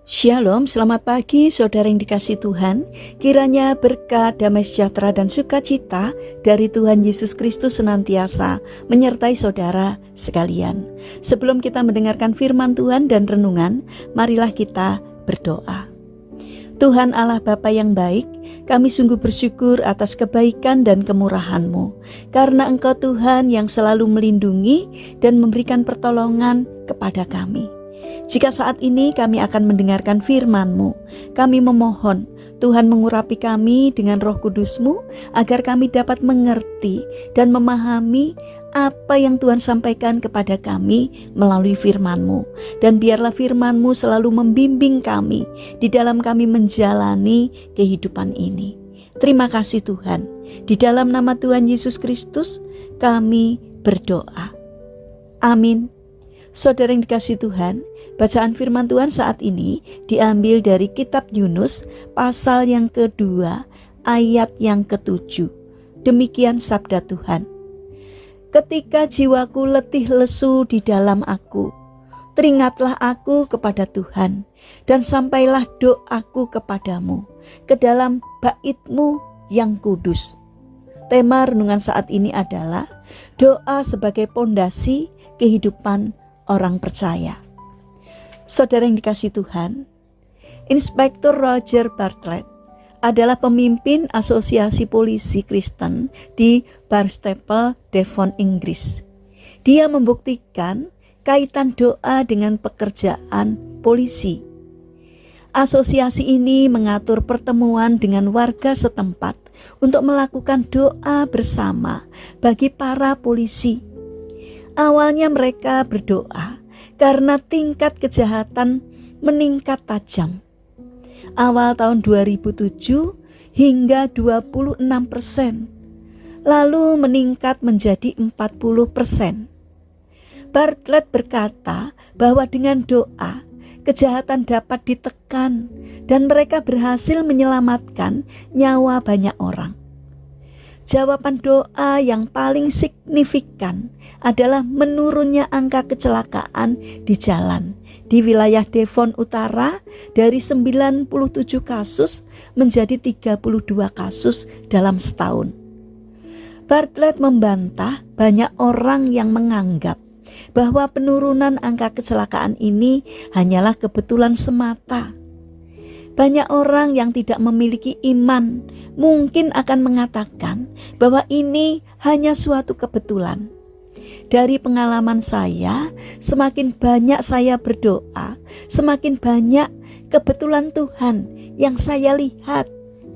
Shalom, selamat pagi saudara yang dikasihi Tuhan. Kiranya berkat, damai sejahtera dan sukacita dari Tuhan Yesus Kristus senantiasa menyertai saudara sekalian. Sebelum kita mendengarkan firman Tuhan dan renungan, marilah kita berdoa. Tuhan Allah Bapa yang baik, kami sungguh bersyukur atas kebaikan dan kemurahan-Mu, karena Engkau Tuhan yang selalu melindungi dan memberikan pertolongan kepada kami. Jika saat ini kami akan mendengarkan firman-Mu, kami memohon Tuhan mengurapi kami dengan Roh Kudus-Mu agar kami dapat mengerti dan memahami apa yang Tuhan sampaikan kepada kami melalui firman-Mu. Dan biarlah firman-Mu selalu membimbing kami di dalam kami menjalani kehidupan ini. Terima kasih Tuhan. Di dalam nama Tuhan Yesus Kristus kami berdoa. Amin. Saudara yang dikasihi Tuhan, bacaan firman Tuhan saat ini diambil dari kitab Yunus pasal yang kedua ayat yang ke-7. Demikian sabda Tuhan. Ketika jiwaku letih lesu di dalam aku, teringatlah aku kepada Tuhan, dan sampailah doaku kepadamu, ke dalam bait-Mu yang kudus. Tema renungan saat ini adalah doa sebagai pondasi kehidupan orang percaya. Saudara yang dikasihi Tuhan, Inspektur Roger Bartlett adalah pemimpin Asosiasi Polisi Kristen di Barnstaple, Devon, Inggris. Dia membuktikan kaitan doa dengan pekerjaan polisi. Asosiasi ini mengatur pertemuan dengan warga setempat untuk melakukan doa bersama bagi para polisi. Awalnya mereka berdoa karena tingkat kejahatan meningkat tajam. Awal tahun 2007 hingga 26%, lalu meningkat menjadi 40%. Bartlett berkata bahwa dengan doa, kejahatan dapat ditekan dan mereka berhasil menyelamatkan nyawa banyak orang. Jawaban doa yang paling signifikan adalah menurunnya angka kecelakaan di jalan di wilayah Devon Utara dari 97 kasus menjadi 32 kasus dalam setahun. Bartlett membantah banyak orang yang menganggap bahwa penurunan angka kecelakaan ini hanyalah kebetulan semata. Banyak orang yang tidak memiliki iman mungkin akan mengatakan bahwa ini hanya suatu kebetulan. Dari pengalaman saya, semakin banyak saya berdoa, semakin banyak kebetulan Tuhan yang saya lihat,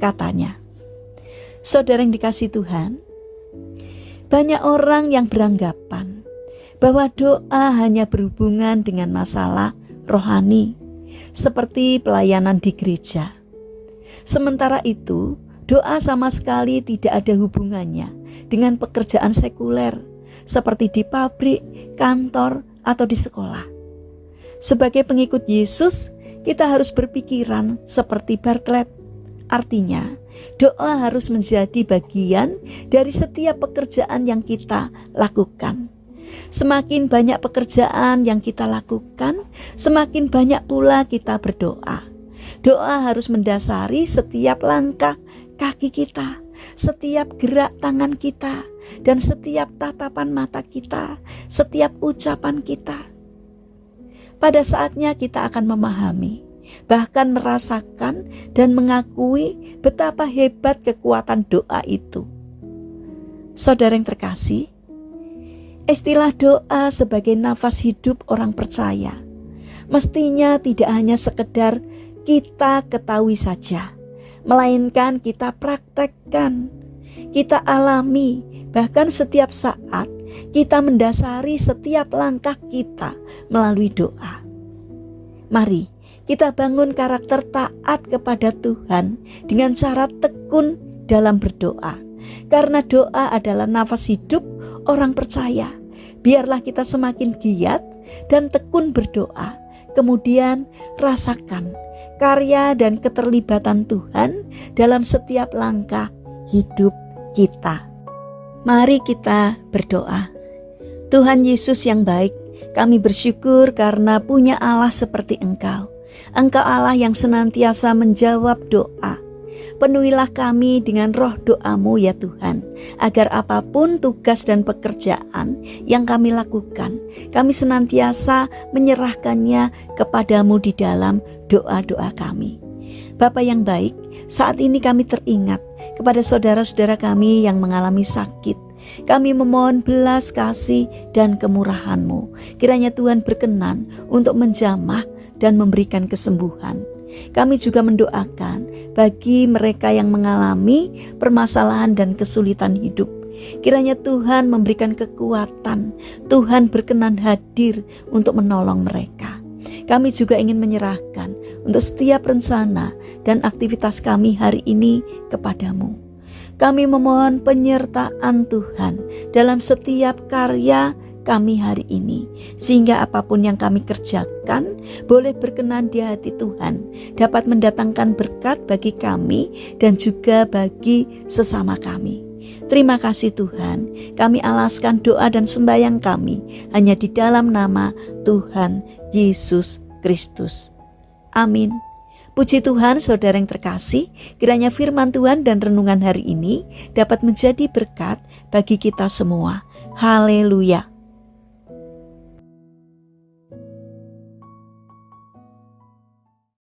katanya. Saudara yang dikasihi Tuhan, banyak orang yang beranggapan bahwa doa hanya berhubungan dengan masalah rohani, seperti pelayanan di gereja. Sementara itu, doa sama sekali tidak ada hubungannya dengan pekerjaan sekuler, seperti di pabrik, kantor, atau di sekolah. Sebagai pengikut Yesus, kita harus berpikiran seperti Bartlett. Artinya, doa harus menjadi bagian dari setiap pekerjaan yang kita lakukan. Semakin banyak pekerjaan yang kita lakukan, semakin banyak pula kita berdoa. Doa harus mendasari setiap langkah kaki kita, setiap gerak tangan kita, dan setiap tatapan mata kita, setiap ucapan kita. Pada saatnya kita akan memahami, bahkan merasakan dan mengakui betapa hebat kekuatan doa itu. Saudara yang terkasih, istilah doa sebagai nafas hidup orang percaya mestinya tidak hanya sekedar kita ketahui saja, melainkan kita praktekkan, kita alami, bahkan setiap saat kita mendasari setiap langkah kita melalui doa. Mari kita bangun karakter taat kepada Tuhan dengan cara tekun dalam berdoa, karena doa adalah nafas hidup orang percaya. Biarlah kita semakin giat dan tekun berdoa, kemudian rasakan karya dan keterlibatan Tuhan dalam setiap langkah hidup kita. Mari kita berdoa. Tuhan Yesus yang baik, kami bersyukur karena punya Allah seperti Engkau. Engkau Allah yang senantiasa menjawab doa. Penuhilah kami dengan roh doa-Mu ya Tuhan, agar apapun tugas dan pekerjaan yang kami lakukan, kami senantiasa menyerahkannya kepadamu di dalam doa-doa kami. Bapa yang baik, saat ini kami teringat kepada saudara-saudara kami yang mengalami sakit. Kami memohon belas kasih dan kemurahan-Mu. Kiranya Tuhan berkenan untuk menjamah dan memberikan kesembuhan. Kami juga mendoakan bagi mereka yang mengalami permasalahan dan kesulitan hidup. Kiranya Tuhan memberikan kekuatan, Tuhan berkenan hadir untuk menolong mereka. Kami juga ingin menyerahkan untuk setiap rencana dan aktivitas kami hari ini kepadamu. Kami memohon penyertaan Tuhan dalam setiap karya kami hari ini, sehingga apapun yang kami kerjakan boleh berkenan di hati Tuhan, dapat mendatangkan berkat bagi kami dan juga bagi sesama kami. Terima kasih Tuhan, kami alaskan doa dan sembahyang kami hanya di dalam nama Tuhan Yesus Kristus. Amin. Puji Tuhan, saudara yang terkasih, kiranya firman Tuhan dan renungan hari ini dapat menjadi berkat bagi kita semua. Haleluya.